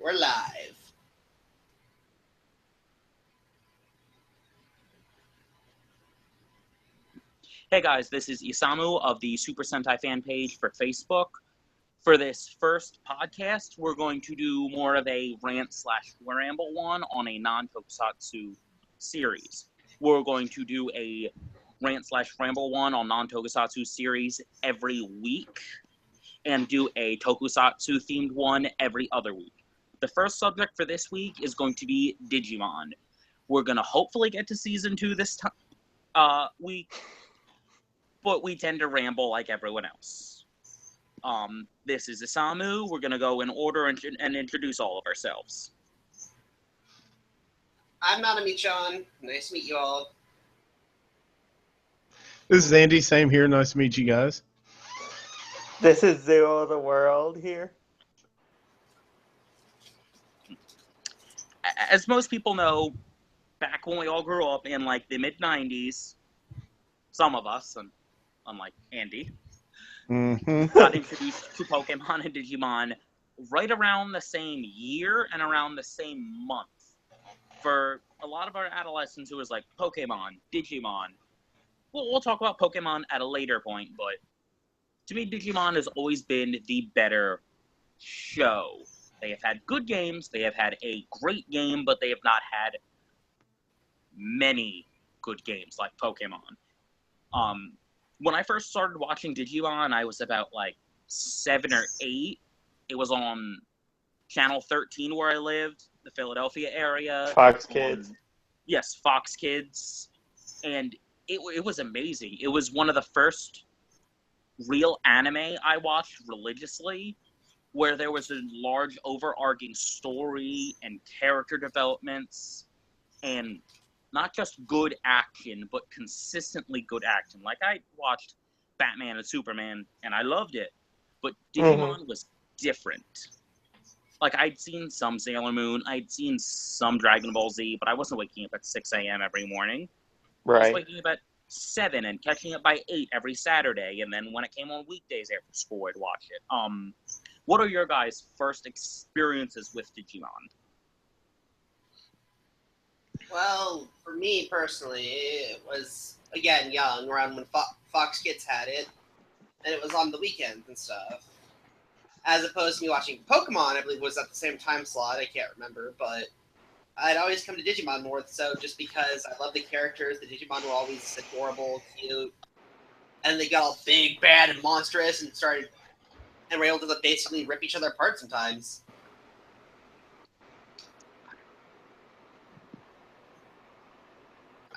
We're live. Hey guys, this is Isamu of the Super Sentai fan page for Facebook. For this first podcast, we're going to do more of a rant/ramble one on a non-tokusatsu series. We're going to do a rant/ramble one on non-tokusatsu series every week, and do a tokusatsu themed one every other week. The first subject for this week is going to be Digimon. We're going to hopefully get to season 2 this week, but we tend to ramble like everyone else. This is Isamu. We're going to go in order and introduce all of ourselves. I'm Nanami-chan. Nice to meet you all. This is Andy. Same here. Nice to meet you guys. This is Zero the World here. As most people know, back when we all grew up in like the mid-90s, some of us, and unlike Andy, got introduced to Pokemon and Digimon right around the same year and around the same month. For a lot of our adolescents, it was like Pokemon, Digimon. We'll talk about Pokemon at a later point, but to me, Digimon has always been the better show. They have had good games, they have had a great game, but they have not had many good games like Pokemon. When I first started watching Digimon, I was about like 7 or 8. It was on Channel 13 where I lived, the Philadelphia area. Fox Kids. Yes, Fox Kids. And it was amazing. It was one of the first real anime I watched religiously, where there was a large overarching story and character developments, and not just good action, but consistently good action. Like, I watched Batman and Superman, and I loved it, but Digimon was different. Like, I'd seen some Sailor Moon, I'd seen some Dragon Ball Z, but I wasn't waking up at 6 a.m. every morning. I was waking up at 7 and catching it by 8 every Saturday, and then when it came on weekdays after school, I'd watch it. What are your guys' first experiences with Digimon? Well, for me personally, it was, again, young, around when Fox Kids had it, and it was on the weekends and stuff. As opposed to me watching Pokemon, I believe was at the same time slot, I can't remember, but I'd always come to Digimon more so just because I love the characters. The Digimon were always adorable, cute, and they got all big, bad, and monstrous, and were able to basically rip each other apart sometimes.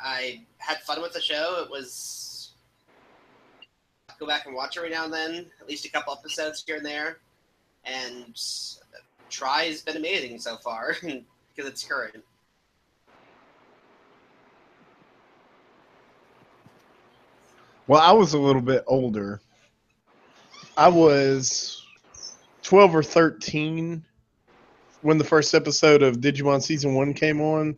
I had fun with the show. It was... go back and watch every now and then, at least a couple episodes here and there, and Try has been amazing so far, because it's current. Well, I was a little bit older. I was 12 or 13 when the first episode of Digimon Season 1 came on,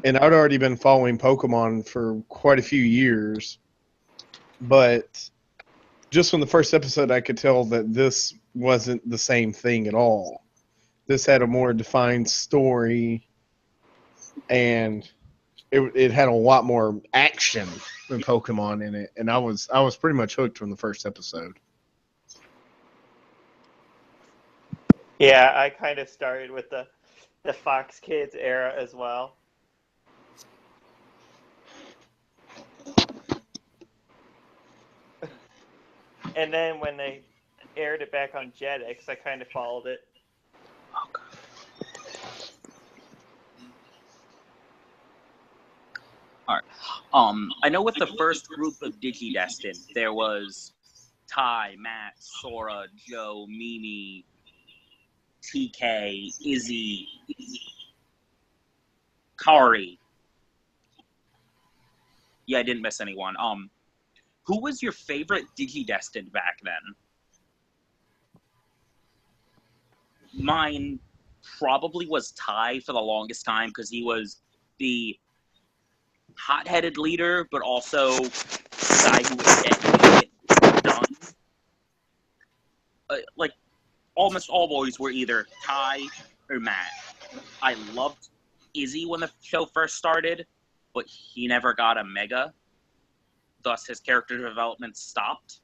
and I'd already been following Pokemon for quite a few years. But just from the first episode, I could tell that this wasn't the same thing at all. This had a more defined story, and it had a lot more action than Pokemon in it, and I was pretty much hooked from the first episode. Yeah, I kind of started with the Fox Kids era as well. And then when they aired it back on Jetix, I kind of followed it. Alright. I know with the first group of Digidestined, there was Ty, Matt, Sora, Joe, Mimi, TK, Izzy, Kari. Yeah, I didn't miss anyone. Who was your favorite Digidestined back then? Mine probably was Ty for the longest time, because he was the hot-headed leader, but also the guy who was getting it done. Like, almost all boys were either Ty or Matt, I loved Izzy when the show first started, but he never got a Mega. Thus, his character development stopped.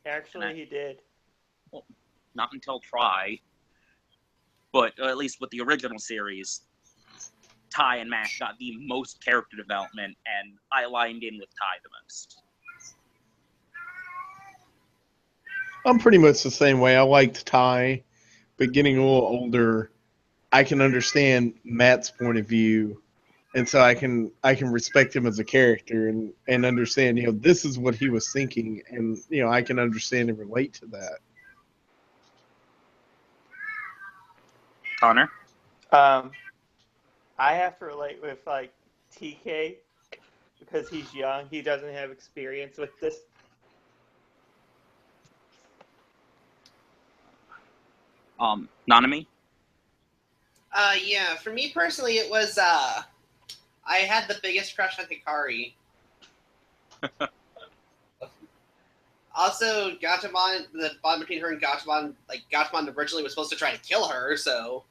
Actually, he did. Well, not until Try. But at least with the original series, Ty and Matt got the most character development, and I lined in with Ty the most. I'm pretty much the same way. I liked Ty, but getting a little older, I can understand Matt's point of view, and so I can respect him as a character and understand, this is what he was thinking, and I can understand and relate to that. Connor? I have to relate with like TK because he's young. He doesn't have experience with this. Nanami? Yeah, for me personally, it was, I had the biggest crush on Hikari. Also, Gatomon, the bond between her and Gatomon, like, Gatomon originally was supposed to try to kill her, so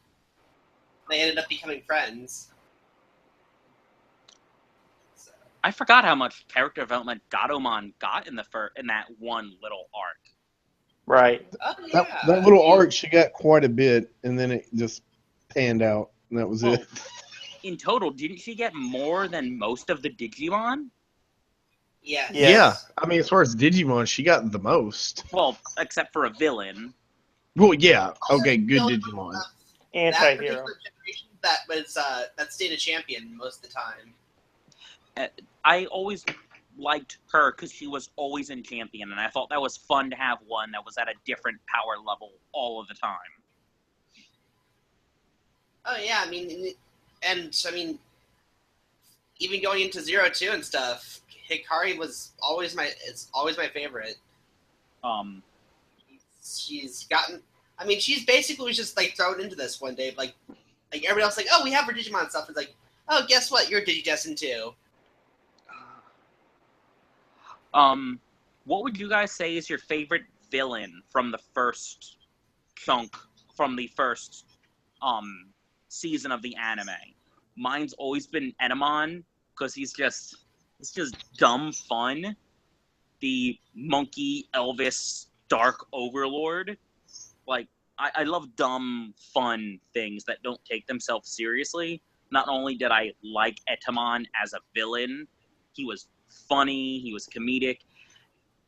they ended up becoming friends. So. I forgot how much character development Gatomon got in that one little arc. Right. Oh, yeah. That little arc, she got quite a bit, and then it just panned out, and that was it. In total, didn't she get more than most of the Digimon? Yes. Yeah, I mean, as far as Digimon, she got the most. Well, except for a villain. Well, yeah, Also, okay, good Villain, Digimon. That Anti-hero. particular generation, that stayed a champion most of the time. I always liked her because she was always in champion, and I thought that was fun to have one that was at a different power level all of the time. Oh yeah, I mean, even going into 0-2 and stuff, Hikari was always my favorite. She's gotten. I mean, she's basically just like thrown into this one day, like everybody else, like, oh, we have her Digimon stuff. It's like, oh, guess what? You're Digidestined too. What would you guys say is your favorite villain from the first chunk, from the first season of the anime? Mine's always been Enamon, because it's just dumb fun. The monkey Elvis dark overlord. Like, I love dumb fun things that don't take themselves seriously. Not only did I like Etamon as a villain, he was funny, he was comedic.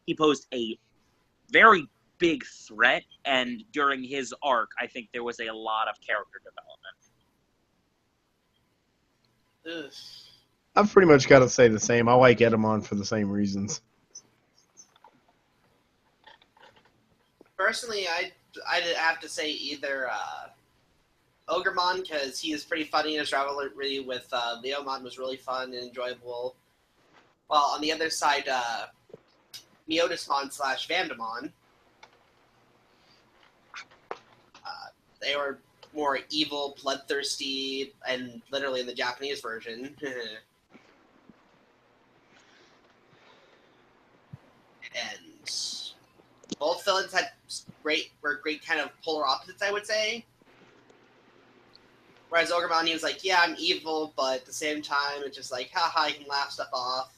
He posed a very big threat, and during his arc, I think there was a lot of character development. Ugh. I've pretty much got to say the same. I like Edamon for the same reasons. Personally, I'd have to say either Ogremon, because he is pretty funny, and his rivalry with Leomon was really fun and enjoyable. While on the other side, Miotismon / Vandamon, they were more evil, bloodthirsty, and literally in the Japanese version. And both villains were great kind of polar opposites, I would say. Whereas Ogremon, he was like, yeah, I'm evil, but at the same time, it's just like, haha, I can laugh stuff off.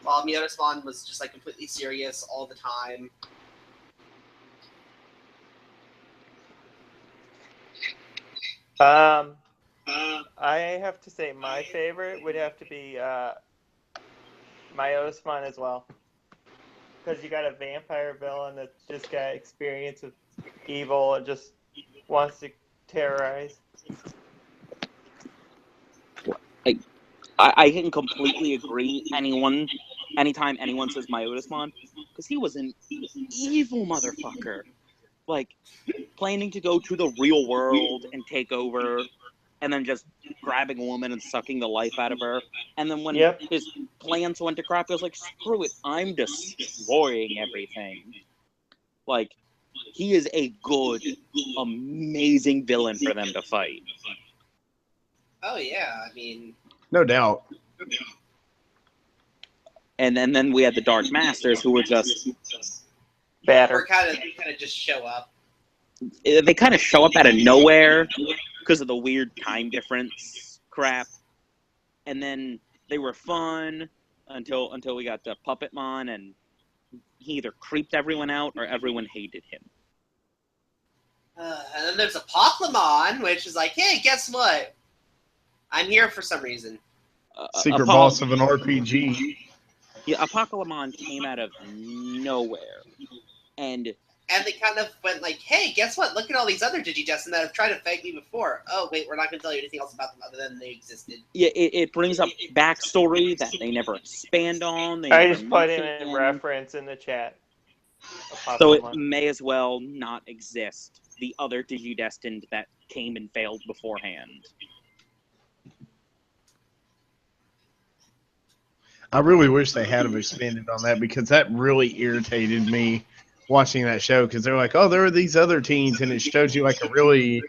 While Miotismon was just like completely serious all the time. I have to say my favorite would have to be Myotismon as well. Because you got a vampire villain that just got experience with evil and just wants to terrorize. I can completely agree. Anytime anyone says Myotismon, because he was an evil motherfucker. Like, planning to go to the real world and take over, and then just grabbing a woman and sucking the life out of her. And then when his plans went to crap, he was like, screw it, I'm destroying everything. Like, he is a good, amazing villain for them to fight. Oh yeah, I mean, No doubt. And then we had the Dark Masters, who were just Better. or kind of just show up. they kind of show up out of nowhere, because of the weird time difference crap. And then they were fun until we got to Puppetmon, and he either creeped everyone out or everyone hated him. And then there's a Pokemon, which is like, hey, guess what? I'm here for some reason. Secret boss of an RPG. Yeah, Apocalypse came out of nowhere. And they kind of went like, hey, guess what? Look at all these other Digidestin that have tried to fight me before. Oh, wait, we're not going to tell you anything else about them other than they existed. Yeah, it brings up backstory that they never expand on. I just put him in reference in the chat. So it may as well not exist. The other Digidestined that came and failed beforehand. I really wish they had have expanded on that, because that really irritated me watching that show, because they're like, oh, there are these other teens, and it shows you like a really,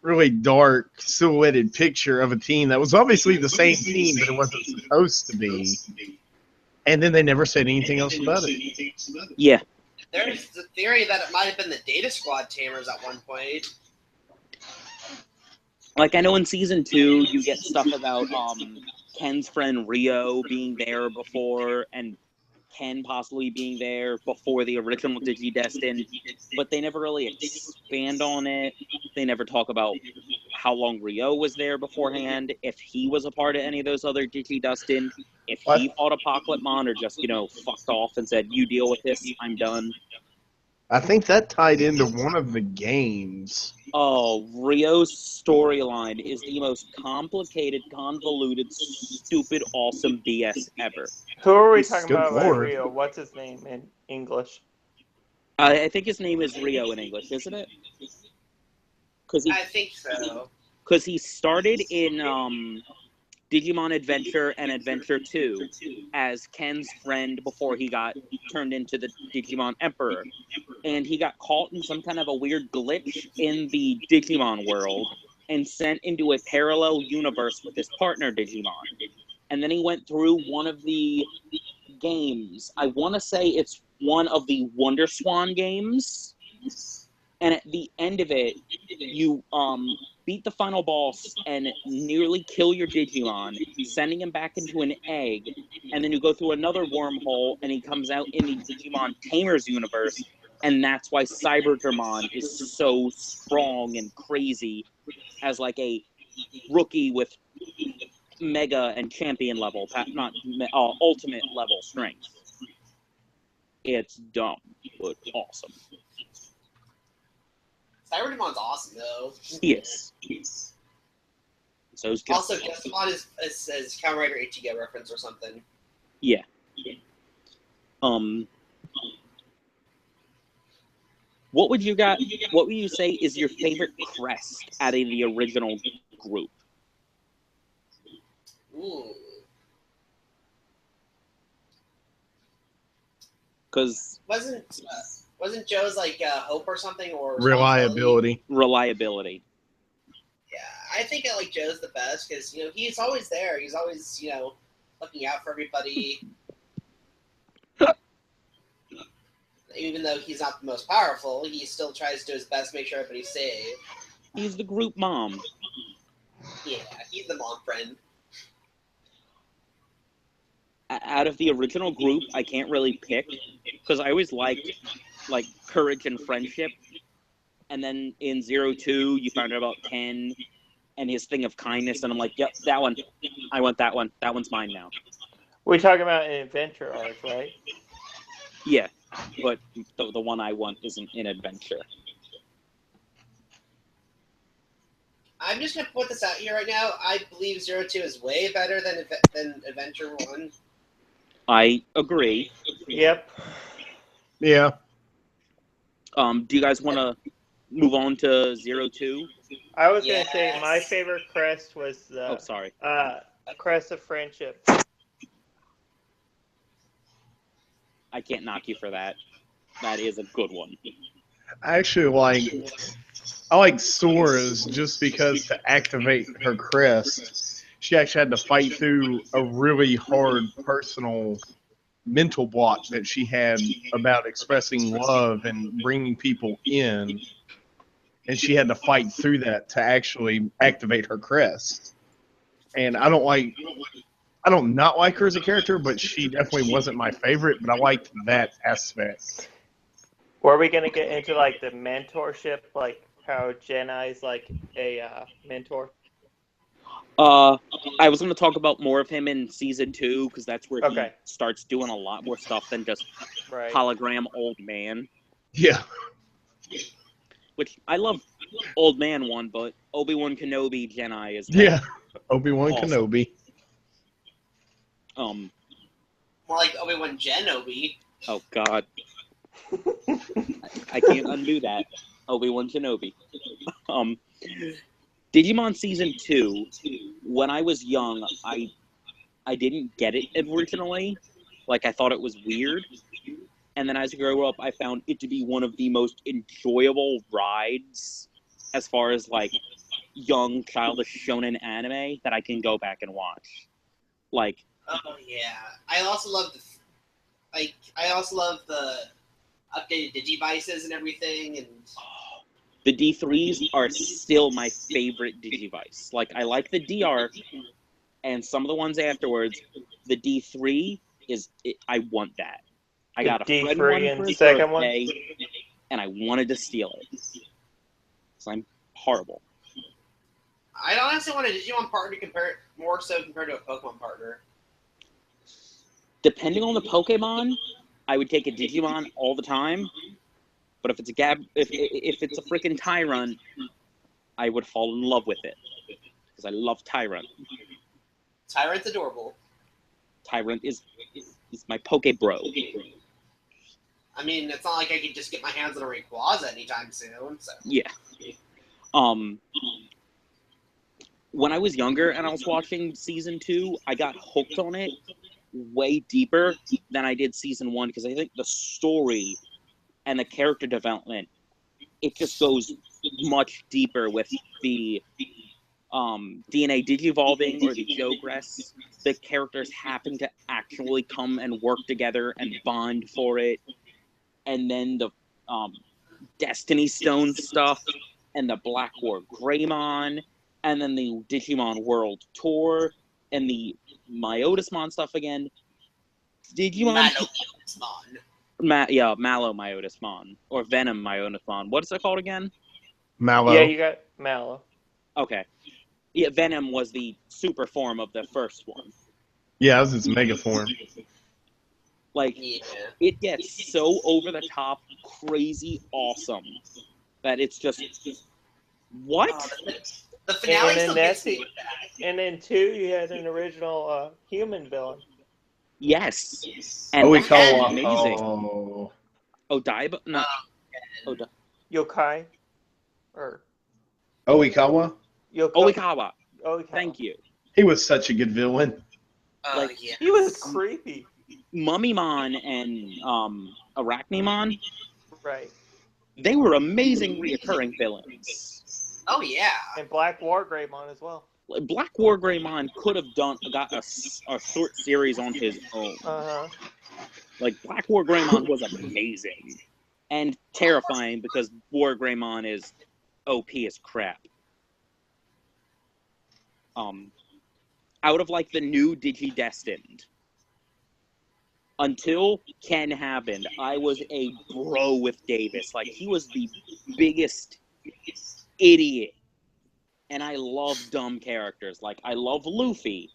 really dark silhouetted picture of a teen that was obviously the same teen, but it wasn't supposed to be. And then they never said anything else about it. Yeah. There's the theory that it might have been the Data Squad Tamers at one point. Like, I know in Season 2, you get stuff about Ken's friend Rio being there before, and Ken possibly being there before the original Digidestined, but they never really expand on it. They never talk about how long Rio was there beforehand, if he was a part of any of those other Digidestined, if he fought Apocalypmon, or just, fucked off and said, you deal with this, I'm done. I think that tied into one of the games. Oh, Rio's storyline is the most complicated, convoluted, stupid, awesome BS ever. Who are we talking Good about by Lord. Rio? What's his name in English? I think his name is Rio in English, isn't it? I think so. Because he started in Digimon Adventure and Adventure 2 as Ken's friend before he got turned into the Digimon Emperor. And he got caught in some kind of a weird glitch in the Digimon world and sent into a parallel universe with his partner Digimon. And then he went through one of the games. I want to say it's one of the Wonder Swan games. And at the end of it, you beat the final boss and nearly kill your Digimon, sending him back into an egg. And then you go through another wormhole, and he comes out in the Digimon Tamers universe. And that's why Cyberdramon is so strong and crazy as like a rookie with mega and champion level, not ultimate level strength. It's dumb, but awesome. Cyberdemon's awesome, though. Yes. So is also, Guestamon is Kamen Rider Ichigo reference or something. Yeah. What would you say is your favorite crest out of the original group? Ooh. Because wasn't Joe's like hope or something, or Reliability? Yeah, I think I like Joe's the best because he's always there. He's always looking out for everybody. Even though he's not the most powerful, he still tries to do his best to make sure everybody's safe. He's the group mom. Yeah, he's the mom friend. Out of the original group, I can't really pick, because I always liked courage and friendship. And then in 02, you found out about Ken and his thing of kindness, and I'm like, yep, that one. I want that one. That one's mine now. We're talking about an adventure arc, right? Yeah, but the one I want isn't an adventure. I'm just going to put this out here right now. I believe 02 is way better than Adventure 1. I agree. Yep. Yeah. Do you guys want to move on to 02? I was going to say my favorite crest was the crest of friendship. I can't knock you for that. That is a good one. I actually I like Sora's just because to activate her crest, she actually had to fight through a really hard personal mental block that she had about expressing love and bringing people in. and she had to fight through that to actually activate her crest. And I don't not like her as a character, but she definitely wasn't my favorite, but I liked that aspect. Were we gonna get into like the mentorship, like how Jedi's like a mentor? I was going to talk about more of him in season 2 because that's where he Okay. starts doing a lot more stuff than just Right. hologram old man. Yeah. Which I love old man one, but Obi-Wan Kenobi Jedi is Yeah. Obi-Wan awesome. Kenobi. More like Obi-Wan Genobi. Oh God, I can't undo that. Obi-Wan Kenobi. Digimon season 2. When I was young, I didn't get it originally. Like I thought it was weird. And then as I grew up, I found it to be one of the most enjoyable rides as far as like young childish shonen anime that I can go back and watch. Like, oh yeah, I also love the updated Digivices and everything, and the D3s are still my favorite Digivice. Like I like the DR and some of the ones afterwards. The D3 I want that. I got a friend D3 one and for his second one? birthday, and I wanted to steal it. So I'm horrible. I honestly want a Digimon partner compared to a Pokemon partner. Depending on the Pokemon, I would take a Digimon all the time. But if it's if it's a freaking Tyrant, I would fall in love with it because I love Tyrant. Tyrant's adorable. Tyrant is my Poke Bro. I mean, it's not like I could just get my hands on a Rayquaza anytime soon. So Yeah. When I was younger and I was watching season 2, I got hooked on it way deeper than I did season 1 because I think the story and the character development, it just goes much deeper with the DNA digivolving or the Jogress. The characters having to actually come and work together and bond for it. And then the Destiny Stone stuff and the Black War Greymon and then the Digimon World Tour and the Myotismon stuff again. Digimon... Mallow Myotismon. Or Venom Myotismon. What is it called again? Mallow. Yeah, you got Mallow. Okay. Yeah, Venom was the super form of the first one. Yeah, that was its mega form. Like, yeah. it gets so over the top, crazy awesome that it's just... What? The finale And still then gets me with that. And then 2, you had an original human villain. Yes. And we that's call amazing. Odaiba? No. Yokai? Or Oikawa? Oikawa. Oikawa. Thank you. He was such a good villain. Yeah. He was creepy. Mummymon and Arachnimon, Right. they were amazing reoccurring villains. Oh yeah. And Black War Greymon as well. Like, Black War Greymon could have got a short series on his own. Uh-huh. Like, Black War Greymon was amazing. And terrifying because War Greymon is OP as crap. Out of, like, the new Digidestined, until Ken happened, I was a bro with Davis. Like, he was the biggest idiot. And I love dumb characters. Like, I love Luffy.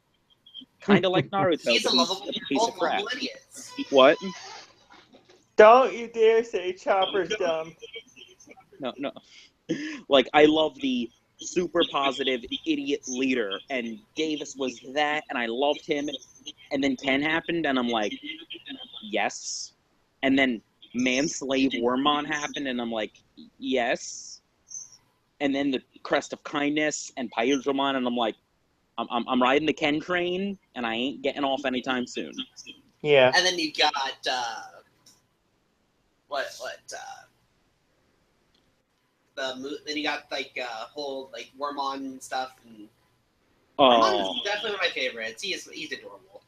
Kind of like Naruto, He's but a lovable, he's a piece of crap. idiots. What? Don't you dare say Chopper's dumb. No. Like, I love the super positive idiot leader, and Davis was that, and I loved him. And then Ken happened, and I'm like, yes. And then Manslave Wormmon happened, and I'm like, yes. And then the Crest of Kindness and Pyudramon, and I'm like, I'm riding the Ken train, and I ain't getting off anytime soon. Yeah. And then you got then you got like whole like Wormmon and stuff. And Wormmon's definitely one of my favorites. He's adorable.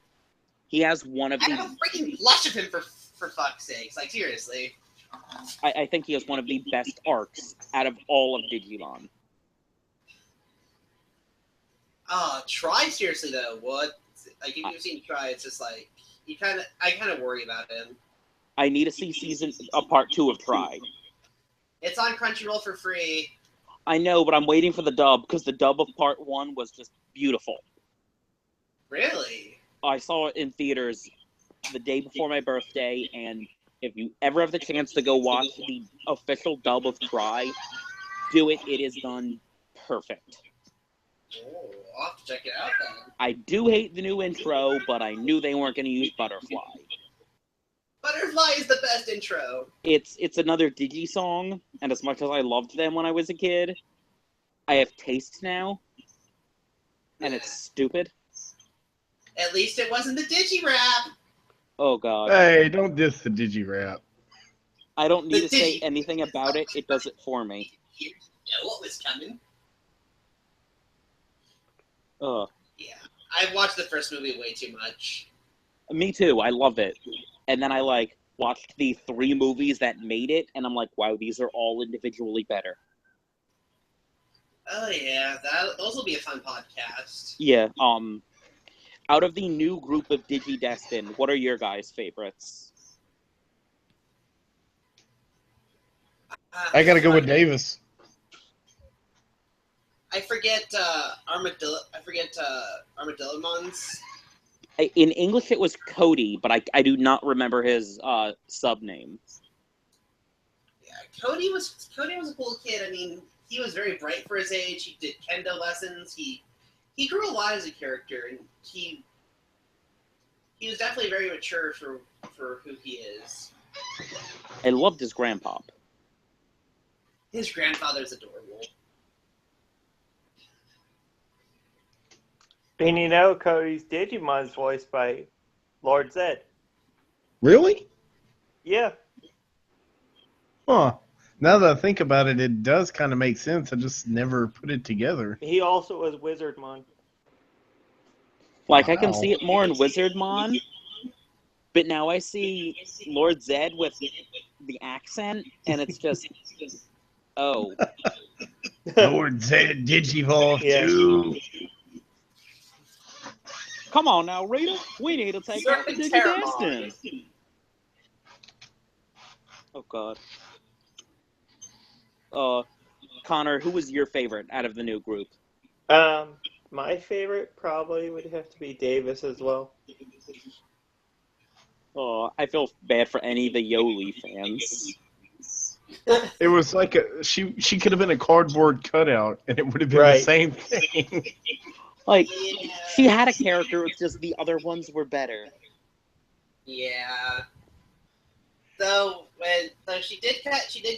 He has one of I the... have a freaking blush of him for fuck's sakes. Like seriously. I think he has one of the best arcs out of all of Digimon. Try seriously though. What? Like if you've seen Try, it's just like I kind of worry about him. I need to see part 2 of Try. It's on Crunchyroll for free. I know, but I'm waiting for the dub because the dub of part 1 was just beautiful. Really? I saw it in theaters the day before my birthday, and if you ever have the chance to go watch the official dub of Try, do it. It is done perfect. Oh, I'll have to check it out then. I do hate the new intro, but I knew they weren't going to use Butterfly. Butterfly is the best intro. It's another Digi song, and as much as I loved them when I was a kid, I have taste now, and it's stupid. At least it wasn't the Digi-Rap. Oh god. Hey, don't diss the Digi-Rap. I don't need to say anything about it. It does it for me. You know what was coming. Ugh. Yeah, I watched the first movie way too much. Me too. I love it. And then I watched the 3 movies that made it, and I'm like, wow, these are all individually better. Oh yeah, those will be a fun podcast. Yeah. Out of the new group of Digidestin, what are your guys' favorites? I gotta go with Davis. I forget Armadillomons. In English, it was Cody, but I do not remember his sub name. Yeah, Cody was a cool kid. I mean, he was very bright for his age. He did kendo lessons. He grew a lot as a character, and he was definitely very mature for who he is. I loved his grandpa. His grandfather's adorable. And you know, Cody's Digimon's voiced by Lord Zed. Really? Yeah. Huh. Now that I think about it, it does kind of make sense. I just never put it together. He also was Wizardmon. I can see it more in Wizardmon, but now I see Lord Zed with the accent, and it's just, oh. Lord Zed Digivolve Yeah. 2. Come on now, Rita. We need to take out the Digidestin. Oh, God. Connor, who was your favorite out of the new group? My favorite probably would have to be Davis as well. Oh, I feel bad for any of the Yoli fans. It was like she could have been a cardboard cutout, and it would have been the same thing. She had a character, it's just the other ones were better. Yeah. Though she did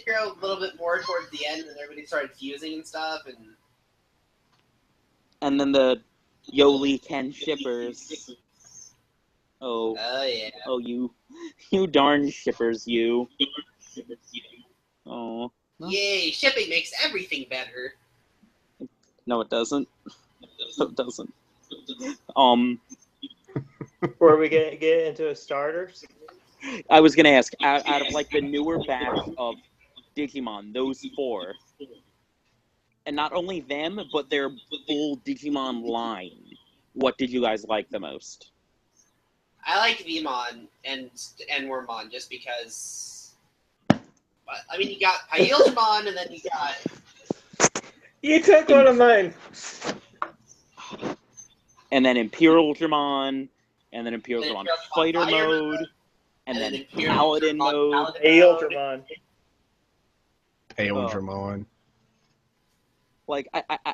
grow a little bit more towards the end, and everybody started fusing and stuff, and then the Yoli Ken shippers. Oh yeah. Oh, you darn shippers, you. Oh. Yay! Shipping makes everything better. No, it doesn't. No, it doesn't. Were we gonna get into starters? I was gonna ask, out of the newer batch of Digimon, those 4, and not only them, but their full Digimon line, what did you guys like the most? I like Vmon and Wormmon just because. I mean, you got Pailgemon, and then you got. You took one of mine. And then Imperial Dramon, and then Imperial Dramon Fighter Mode, and then Paladin Mode. Paildramon. Paildramon.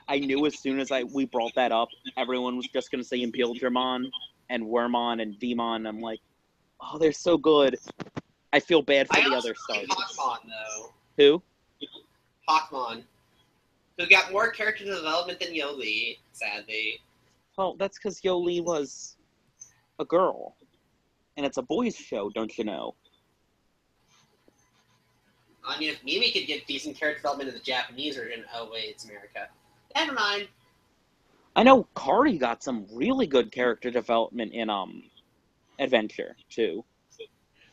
I knew as soon as we brought that up, everyone was just going to say Imperialdramon and Wormmon and Vmon. I'm like, oh, they're so good. I feel bad for the other stars. Hawkmon, though. Who? Hawkmon. Who got more character development than Yoli, sadly. Well, that's because Yoli was a girl. And it's a boys' show, don't you know? I mean, if Mimi could get decent character development in the Japanese version, oh wait, it's America. Never mind. I know Kari got some really good character development in Adventure too.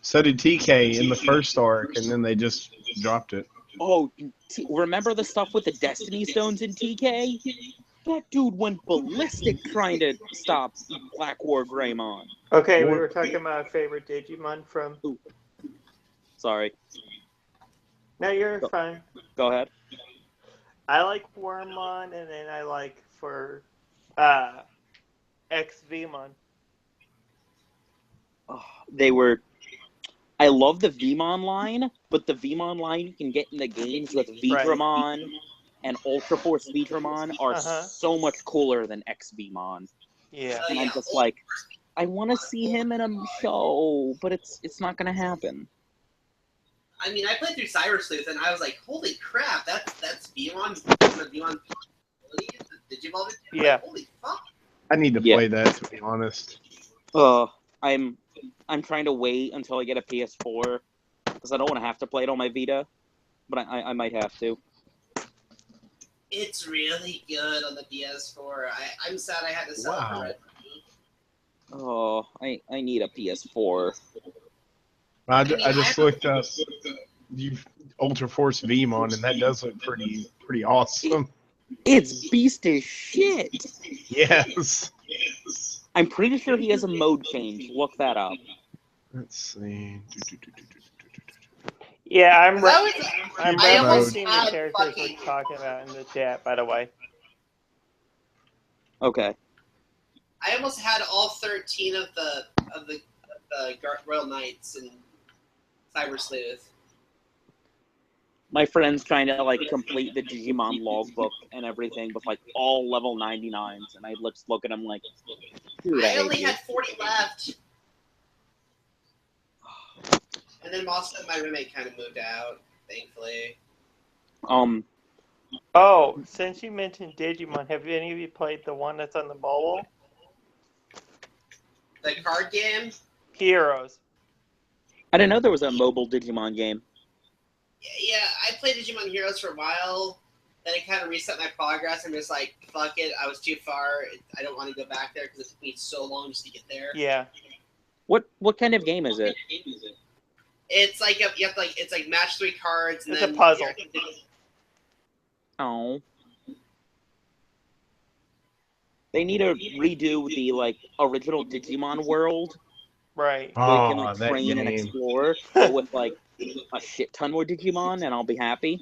So did TK in the first arc, and then they just dropped it. Oh, remember the stuff with the Destiny Stones in TK? That dude went ballistic trying to stop Black War Greymon. Okay, we were talking about our favorite Digimon from... Ooh. Sorry. No, you're fine. Go ahead. I like Wormmon, and then I like for XVmon. Oh, they were... I love the Vmon line, but the Vmon line you can get in the games with Vidramon and Ultra Force Vidramon are so much cooler than XVmon. Yeah. And I'm just like, I want to see him in a show, but it's not going to happen. I mean, I played through Cyrus Sleuth, and I was like, holy crap, that's Beyond the Digivolve. Yeah. Like, holy fuck. I need to play that, to be honest. I'm trying to wait until I get a PS4 because I don't want to have to play it on my Vita, but I might have to. It's really good on the PS4. I'm sad I had to sell it for it. Oh, I need a PS4. I just looked up Ultra Force Vmon, and that does look pretty awesome. It's beast as shit. Yes. I'm pretty sure he has a mode change. Look that up. Let's see. Yeah, I'm I almost seeing the had characters we're talking about in the chat, by the way. Okay. I almost had all 13 of the Royal Knights in Cyber Sleuth. My friend's trying to like complete the Digimon logbook and everything with like all level 99s, and I just look at him like, dude, I only had 40 left. And then also my roommate kind of moved out, thankfully. Oh, since you mentioned Digimon, have any of you played the one that's on the mobile? The card game? Heroes. I didn't know there was a mobile Digimon game. Yeah, I played Digimon Heroes for a while. Then it kind of reset my progress. I'm just like, fuck it, I was too far. I don't want to go back there because it took me so long just to get there. Yeah. What kind of game is it? It's like it's like match 3 cards. And It's then a puzzle. Oh. They need to redo the like original Digimon world. Right. Where you can like that train and game. explore, but with like a shit ton more Digimon, and I'll be happy.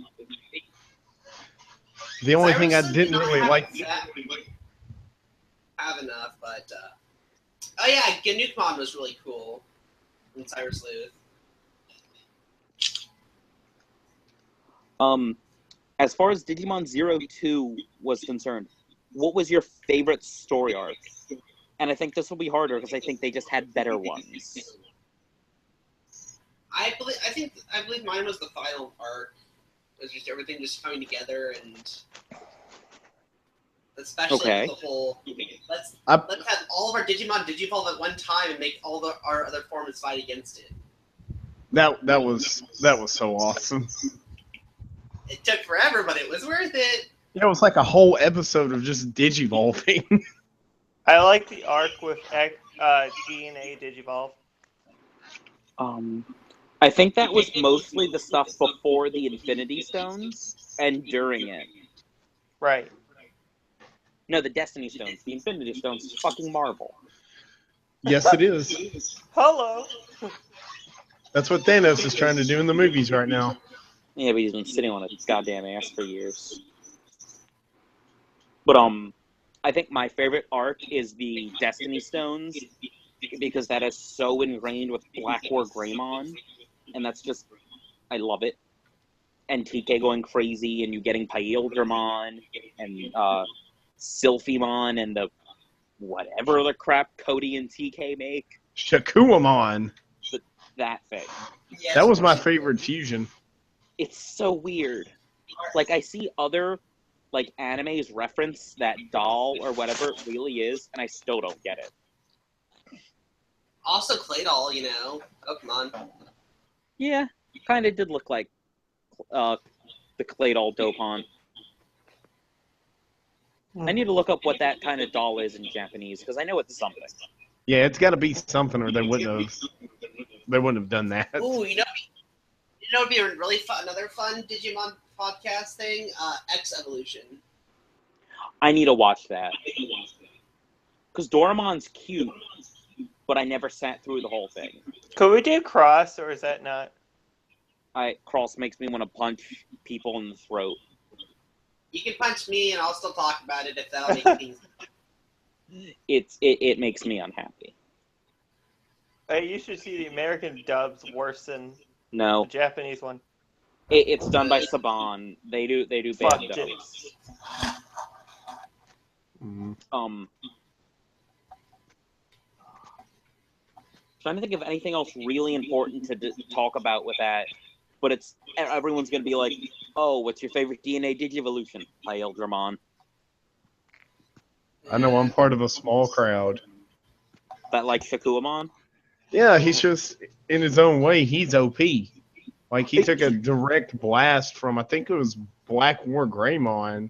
The only thing I didn't really like. Have enough, but oh yeah, Ganukmon was really cool in Cyber Sleuth. As far as Digimon 02 was concerned, what was your favorite story arc? And I think this will be harder because I think they just had better ones. I believe mine was the final arc. It was just everything just coming together, and especially the whole let's have all of our Digimon digivolve at one time and make all our other forms fight against it. That was so awesome. It took forever, but it was worth it. It was like a whole episode of just digivolving. I like the arc with DNA Digivolve. I think that was mostly the stuff before the Infinity Stones and during it. Right. No, the Destiny Stones. The Infinity Stones is fucking Marvel. Yes, it is. Hello. That's what Thanos is trying to do in the movies right now. Yeah, but he's been sitting on his goddamn ass for years. But I think my favorite arc is the Destiny Stones because that is so ingrained with Black War Greymon, and that's just I love it. And TK going crazy, and you getting Paildramon and Sylphimon and the whatever the crap Cody and TK make. Shakuamon. That thing. Yes. That was my favorite fusion. It's so weird. Like I see other like animes reference that doll or whatever it really is, and I still don't get it. Also, Claydol, Pokemon. Yeah, kind of did look like the Claydol Dopon. I need to look up what that kind of doll is in Japanese, because I know it's something. Yeah, it's got to be something or they wouldn't have. they wouldn't have done that. Ooh, it'd be a really fun, another fun Digimon podcast thing. X Evolution. I need to watch that. Because Doraemon's cute, but I never sat through the whole thing. Could we do Cross, or is that not? Cross makes me want to punch people in the throat. You can punch me, and I'll still talk about it if that'll make things. It makes me unhappy. Hey, you should see the American dubs worse than No, the Japanese one. it's done by Saban. They do bad Fuck dubs. it. Trying to think of anything else really important to talk about with that, but everyone's gonna be like, "Oh, what's your favorite DNA Digivolution?" Dramon. I know I'm part of a small crowd. That like Shakuamon. Yeah, he's just in his own way. He's OP. Like he took a direct blast from I think it was Black War Greymon,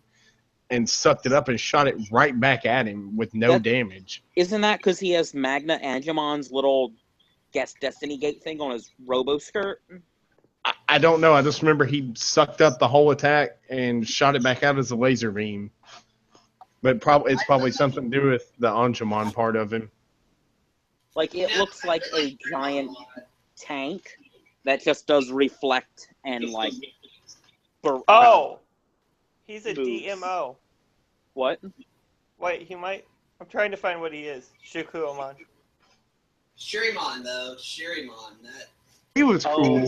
and sucked it up and shot it right back at him with no damage. Isn't that because he has Magna Angemon's little Destiny Gate thing on his Robo skirt? I don't know. I just remember he sucked up the whole attack and shot it back out as a laser beam. But it's probably something to do with the Angemon part of him. Like, it looks like a giant tank that just does reflect and, like... Oh! He's a Moves. DMO. What? Wait, he might... I'm trying to find what he is. Shukuamon. Shirimon, though. Shirimon. That... He was cool.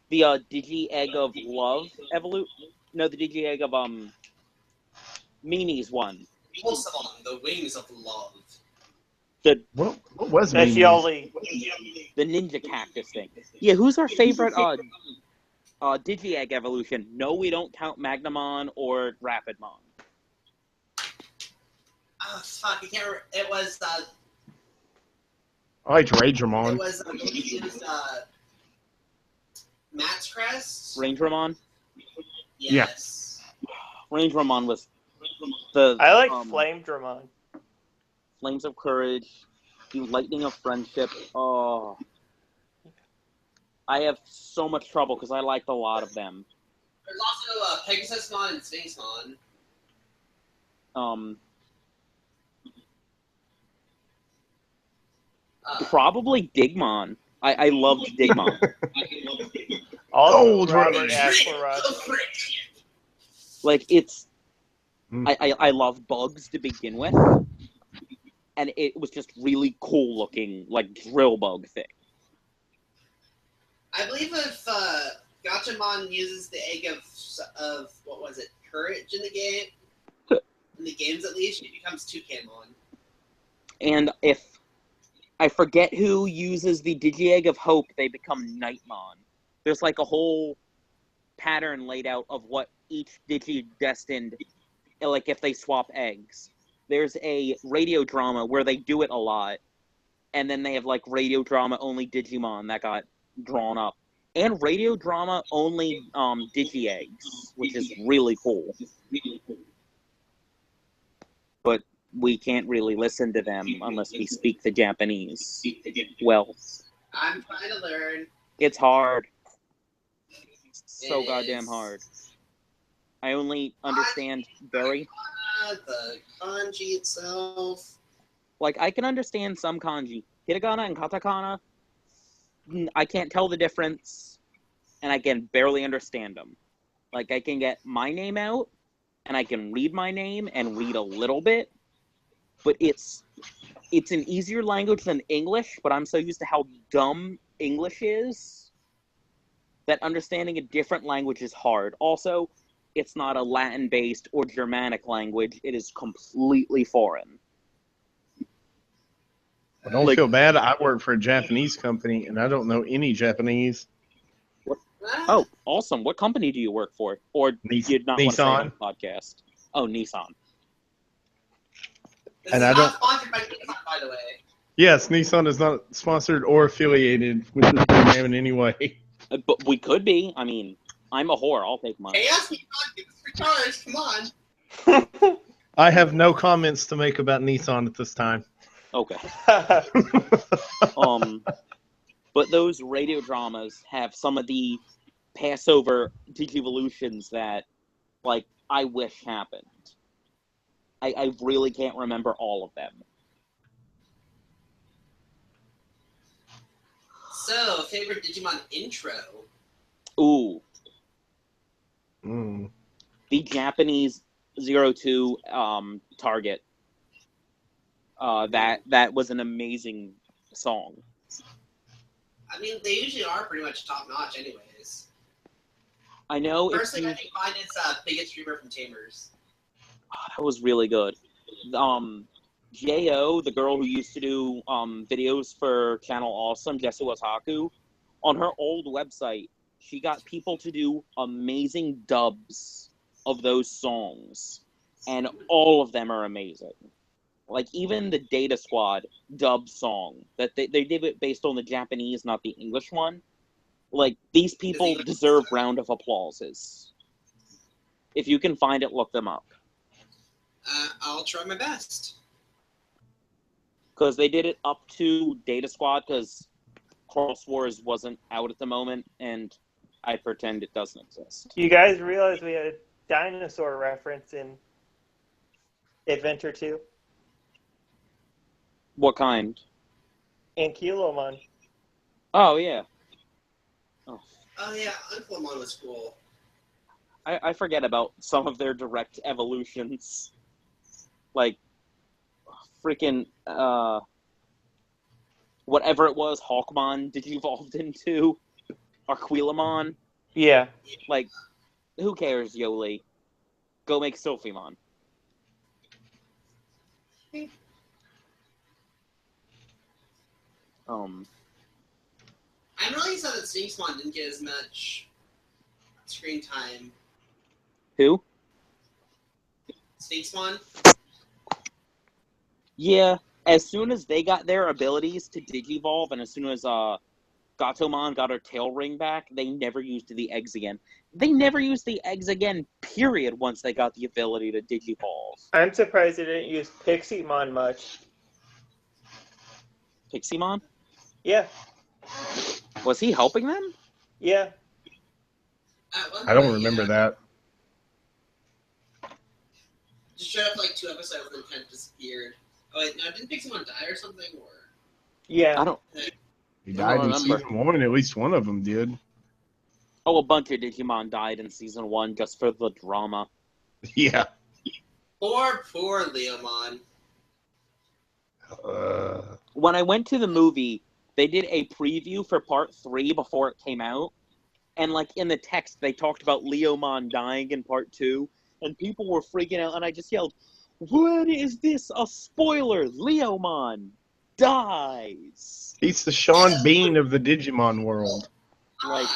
The Digi-Egg of Love evolute? No, the Digi-Egg of, Mini's one. Pulsamon, the Wings of Love. What was That's Mimi? Yoli. The Ninja Cactus thing. Yeah, who's our favorite, Digi-Egg evolution? No, we don't count Magnamon or Rapidmon. Oh, fuck, I can't remember. It was, I liked Ragemon. It was Matt's Crest? Rangeramon? Yes. Rangeramon was the... I like Flamedramon. Flames of Courage, the Lightning of Friendship. Oh. I have so much trouble because I liked a lot of them. There's also Pegasusmon and Sphinxmon. Probably Digimon. I loved Digimon. Also, Oh, Robert Drake. Axelrod. Like, it's... I love bugs to begin with. And it was just really cool looking, like, drill bug thing. I believe if Gachamon uses the egg of what was it, courage in the game, in the games at least, it becomes Toucanemon. And if I forget who uses the Digi-Egg of Hope, they become Nightmon. There's like a whole pattern laid out of what each Digi-Destined, like if they swap eggs. There's a radio drama where they do it a lot, and then they have like radio drama only Digimon that got drawn up, and radio drama only Digi-Eggs, which is really cool. But we can't really listen to them unless we speak the Japanese. Well, I'm trying to learn. it's hard. So It goddamn is. hard. I only understand Berry. The kanji itself. Like, I can understand some kanji. Hiragana and katakana, I can't tell the difference, and I can barely understand them. Like, I can get my name out, and I can read my name and read a little bit, but it's an easier language than English, but I'm so used to how dumb English is that understanding a different language is hard. Also, it's not a Latin-based or Germanic language. It is completely foreign. I don't feel bad. I work for a Japanese company, and I don't know any Japanese. Oh, awesome. What company do you work for? Or did not want to say it on the podcast? Oh, Nissan. This And is I not don't- sponsored by Nissan, by the way. Yes, Nissan is not sponsored or affiliated with this program in any way. But we could be. I mean, I'm a whore. I'll take money. Hey, ask me, give us free cars. Come on. I have no comments to make about Nissan at this time. Okay. But those radio dramas have some of the Passover Digivolutions that, like, I wish happened. I really can't remember all of them. So, favorite Digimon intro? Ooh. Mm. The Japanese 02 Target. That was an amazing song. I mean, they usually are pretty much top-notch anyways. I know Personally, I think mine is Biggest Dreamer from Tamers. that was really good. J.O., the girl who used to do videos for Channel Awesome, Jesu Otaku, on her old website, she got people to do amazing dubs of those songs, and all of them are amazing. Like, even the Data Squad dub song, that they did it based on the Japanese, not the English one. Like, these people deserve round of applauses. If you can find it, look them up. I'll try my best. Because they did it up to Data Squad, because Cross Wars wasn't out at the moment, and I pretend it doesn't exist. You guys realize we had a dinosaur reference in Adventure 2? What kind? Ankylomon. Oh, yeah. Oh yeah, Ankylomon was cool. I forget about some of their direct evolutions. Like, freaking, whatever it was, Hawkmon Digivolved into, Arquilamon. Yeah. Like, who cares, Yoli? Go make Sophimon. I'm really sad that Sphinxmon didn't get as much screen time. Who? Sphinxmon? Yeah, as soon as they got their abilities to Digivolve, and as soon as Gatomon got her tail ring back, they never used the eggs again. They never used the eggs again, period, once they got the ability to Digivolve. I'm surprised they didn't use Piximon much. Piximon? Yeah. Was he helping them? Yeah. I don't remember that. Just showed up for like 2 episodes and then kind of disappeared. Oh wait, no, didn't Piximon die or something? Or Yeah. I don't... He died in remember. season 1, at least one of them did. Oh, a bunch of Digimon died in season 1 just for the drama. Yeah. Poor Leomon. When I went to the movie, they did a preview for part 3 before it came out. And, like, in the text, they talked about Leomon dying in part 2. And people were freaking out, and I just yelled, "What is this? A spoiler! Leomon dies!" He's the Sean Bean of the Digimon world. Like,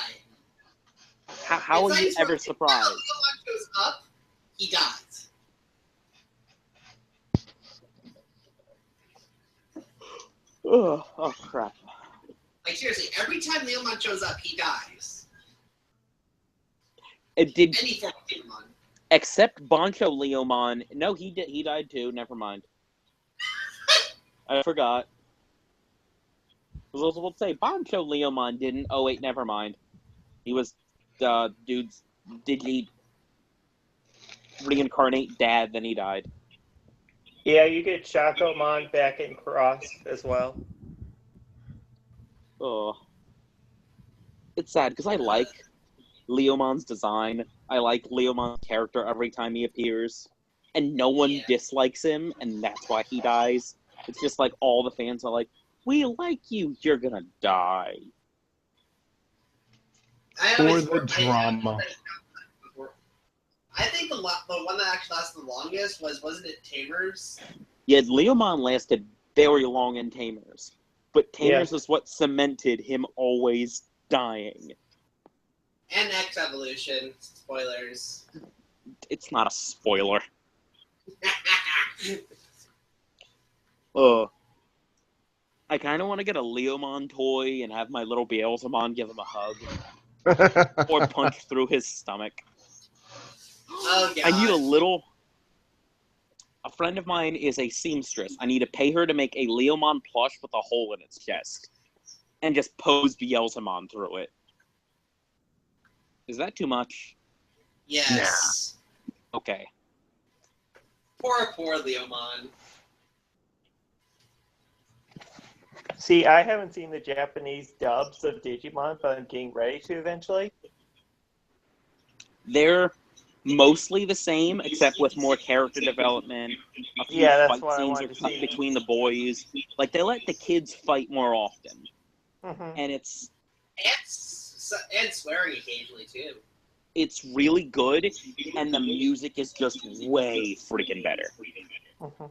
how are you ever surprised? Leomon goes up, he dies. Ugh, oh, crap. Like, seriously, every time Leomon shows up, he dies. It did... Any form of Digimon. Except Bancho Leomon. No, he died too. Never mind. I forgot. I was about to say, Bancho Leomon didn't. Oh, wait, never mind. He was dude's Digi reincarnate dad, then he died. Yeah, you get Chacomon back in Cross as well. Oh. It's sad, because I like Leomon's design. I like Leomon's character every time he appears. And no one dislikes him, and that's why he dies. It's just like all the fans are like, "We like you, you're gonna die." For the drama. I think the one that actually lasted the longest wasn't it Tamers? Yeah, Leomon lasted very long in Tamers. But Tamers is what cemented him always dying. And X Evolution. Spoilers. It's not a spoiler. Ugh. I kind of want to get a Leomon toy and have my little Beelzemon give him a hug. Or punch through his stomach. Oh, God. I need a friend of mine is a seamstress. I need to pay her to make a Leomon plush with a hole in its chest. and just pose Beelzemon through it. Is that too much? Yes. Okay. Poor Leomon. See, I haven't seen the Japanese dubs of Digimon, but I'm getting ready to eventually. They're mostly the same, except with more character development. A few Yeah, that's fight what I scenes wanted are to cut see. between the boys. Like, they let the kids fight more often. Mm-hmm. And it's swearing occasionally, too. It's really good, and the music is just way freaking better. Mm-hmm.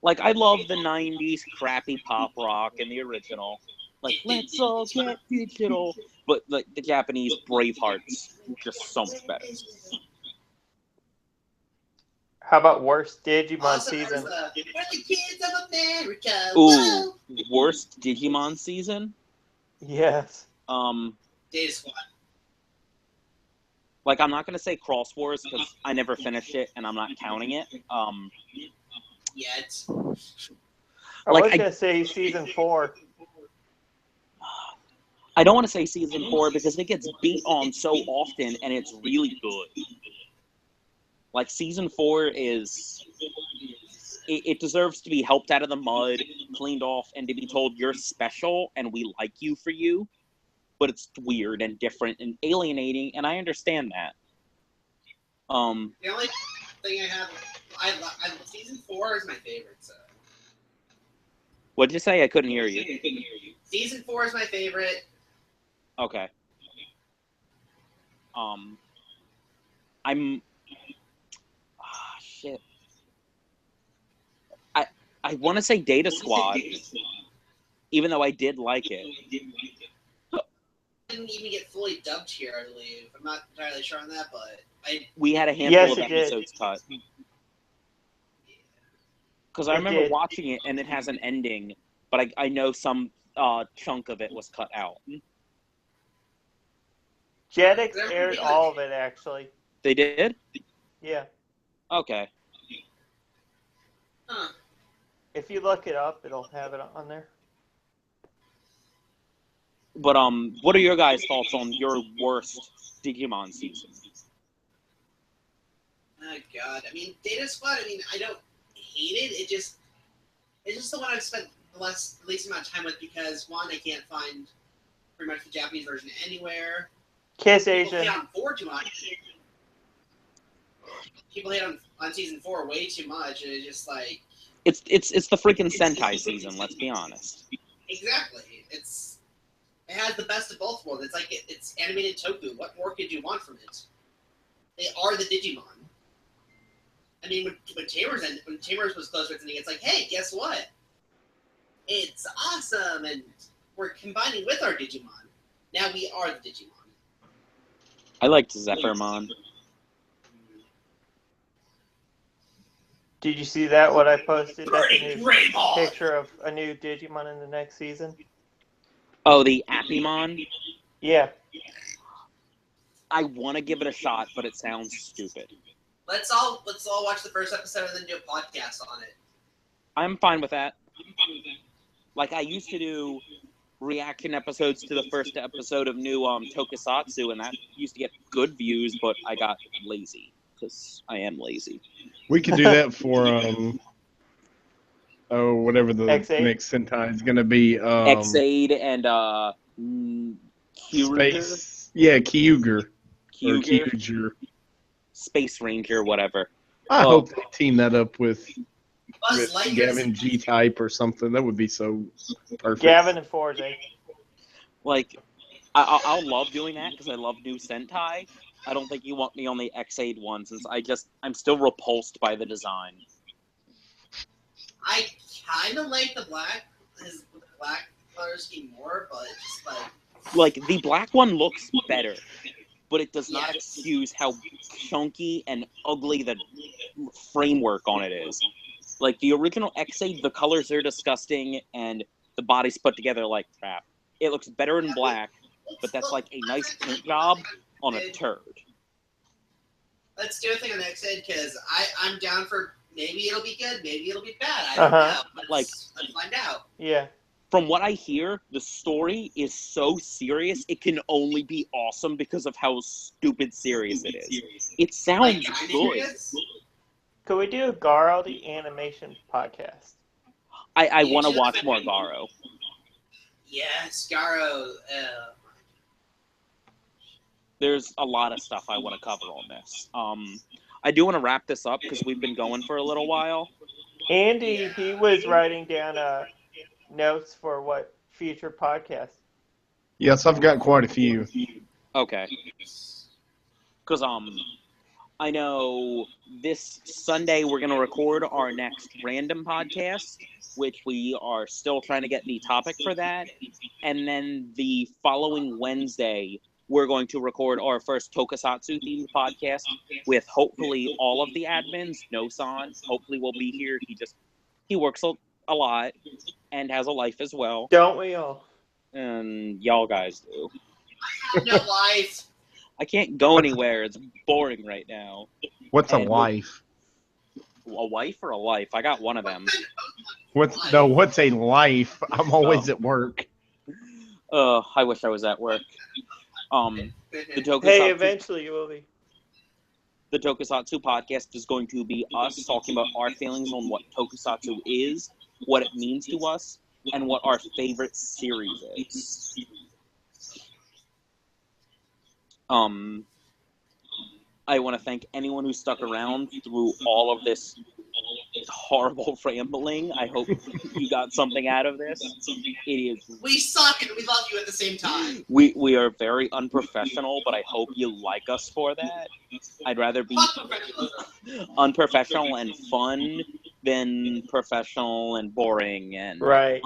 Like, I love the 90s crappy pop rock in the original. Like, let's all get digital. But, like, the Japanese Braveheart's just so much better. How about worst Digimon Also, season? we're the kids of America. Ooh, Whoa! worst Digimon season? Yes. Data Squad. Like, I'm not going to say Cross Wars, because I never finished it, and I'm not counting it. Yet. I was going to say season 4. I don't want to say season 4, because it gets beat on so often, and it's really good. Like, season 4 is... It deserves to be helped out of the mud, cleaned off, and to be told you're special, and we like you for you. But it's weird and different and alienating, and I understand that. The only thing I season 4 is my favorite. So. What'd you say? I couldn't hear you. Season 4 is my favorite. Okay. Shit. I want to say Data Squad, even though I did like it. Didn't even get fully dubbed here, I believe. I'm not entirely sure on that, but we had a handful of it did. episodes cut. Because I remember watching it, and it has an ending, but I know some chunk of it was cut out. Jetix aired all of it, actually. They did? Yeah. Okay. Huh. If you look it up, it'll have it on there. But what are your guys' thoughts on your worst Digimon season? Oh god, I mean, Data Squad. I mean, I don't hate it. It's just the one I've spent the least amount of time with because one, I can't find pretty much the Japanese version anywhere. Kiss People Asian. hate on 4 too much. People hate on season 4 way too much, and it's just like it's the freaking Sentai season. Let's be honest. Exactly. It has the best of both worlds. It's like it's animated toku. What more could you want from it? They are the Digimon. I mean, when Tamers was close to it, it's like, hey, guess what? It's awesome, and we're combining with our Digimon. Now we are the Digimon. I liked Zephyrmon. Did you see that? What I posted? That's a new picture of a new Digimon in the next season. Oh, the Appymon? Yeah. I want to give it a shot, but it sounds stupid. Let's all watch the first episode and then do a podcast on it. I'm fine with that. Like, I used to do reaction episodes to the first episode of new Tokusatsu, and that used to get good views, but I got lazy, because I am lazy. We could do that for whatever the X8? next Sentai is going to be. X8 and Kyuger? Space. Yeah, Kyuger. Or Kyuger? Kyuger. Space Ranger, whatever. I hope they team that up with Lightyear's- Gavin G-Type or something. That would be so perfect. Gavin and Forze. Like, I'll love doing that because I love new Sentai. I don't think you want me on the X8 one since I'm still repulsed by the design. I kind of like the black color scheme more, but just like the black one looks better, but it does not excuse how chunky and ugly the framework on it is. Like the original X8, the colors are disgusting and the body's put together like crap. It looks better in black, but that's like a nice paint job on a turd. Let's do a thing on X8 because I'm down for maybe it'll be good, maybe it'll be bad. I don't know. Let's find out. Yeah. From what I hear, the story is so serious, it can only be awesome because of how stupid serious it is. It sounds good. Could we do a Garo the Animation podcast? I want to watch more Garo. Yes, Garo. There's a lot of stuff I want to cover on this. I do want to wrap this up because we've been going for a little while. Andy, he was writing down notes for what future podcast. Yes, I've got quite a few. Okay. Because I know this Sunday we're going to record our next random podcast, which we are still trying to get the topic for that. And then the following Wednesday, we're going to record our first Tokusatsu themed podcast with hopefully all of the admins. No-san, hopefully will be here. He works a lot and has a life as well. Don't we all? And y'all guys do. I have no life. I can't go anywhere. It's boring right now. What's a life? A wife or a life? I got one of them. What's a life? I'm always at work. I wish I was at work. The Tokusatsu, Hey, eventually you will be. The Tokusatsu podcast is going to be us talking about our feelings on what Tokusatsu is, what it means to us, and what our favorite series is. I want to thank anyone who stuck around through all of this horrible rambling. I hope you got something out of this. It is. We suck and we love you at the same time. We are very unprofessional, but I hope you like us for that. I'd rather be unprofessional and fun than professional and boring and right.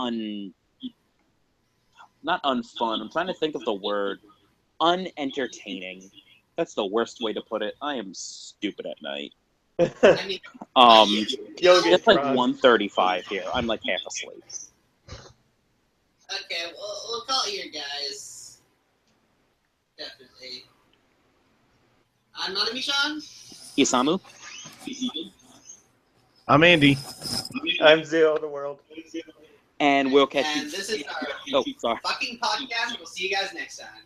Not unfun. I'm trying to think of the word. Unentertaining. That's the worst way to put it. I am stupid at night. I mean, it's like 1:35 here. I'm like half asleep. Okay, we'll call it here, guys. Definitely. I'm Nanami-chan. Isamu. I'm Andy. I'm Zero the World. And we'll catch you. And this is our sorry. fucking podcast. We'll see you guys next time.